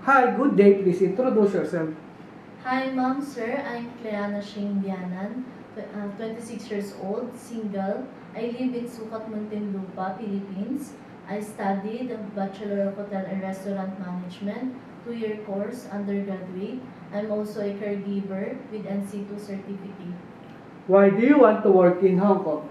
Hi, good day. Please introduce yourself. Hi, Ma'am, Sir. I'm Cleana Shing Bianan, 26 years old, single. I live in Sucat, Muntinlupa, Philippines. I studied the Bachelor of Hotel and Restaurant Management, 2-year course, undergraduate. I'm also a caregiver with NC2 certificate. Why do you want to work in Hong Kong?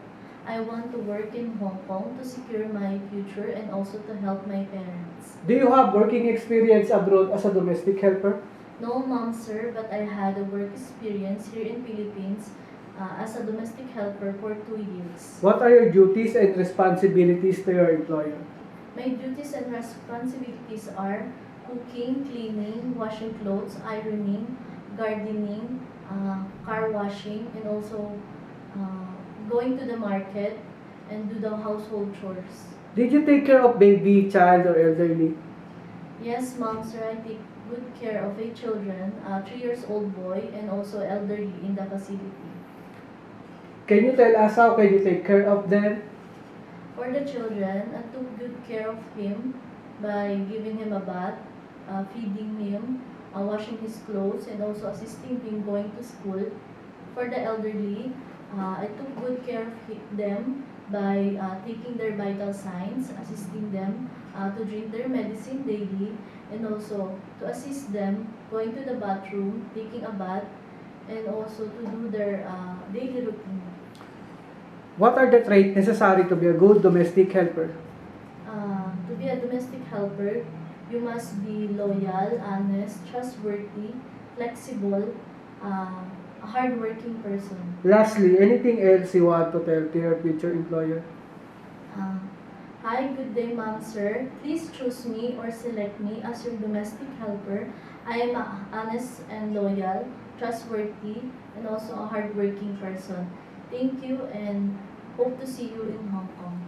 I want to work in Hong Kong to secure my future and also to help my parents. Do you have working experience abroad as a domestic helper? No, Ma'am, Sir, but I had a work experience here in Philippines as a domestic helper for 2 years. What are your duties and responsibilities to your employer? My duties and responsibilities are cooking, cleaning, washing clothes, ironing, gardening, car washing, and also going to the market and do the household chores. Did you take care of baby, child, or elderly? Yes, Ma'am, Sir, I take good care of 8 children, a 3 years old boy, and also elderly in the facility. Can you tell us how can you take care of them? For the children, I took good care of him by giving him a bath, feeding him, washing his clothes, and also assisting him going to school. For the elderly, I took good care of them by taking their vital signs, assisting them to drink their medicine daily, and also to assist them going to the bathroom, taking a bath, and also to do their daily routine. What are the traits necessary to be a good domestic helper? To be a domestic helper, you must be loyal, honest, trustworthy, flexible, a hardworking person. Lastly, anything else you want to tell to your future employer? Uh, Hi, good day, Ma'am, Sir. Please choose me or select me as your domestic helper. I am honest and loyal, trustworthy, and also a hardworking person. Thank you and hope to see you in Hong Kong.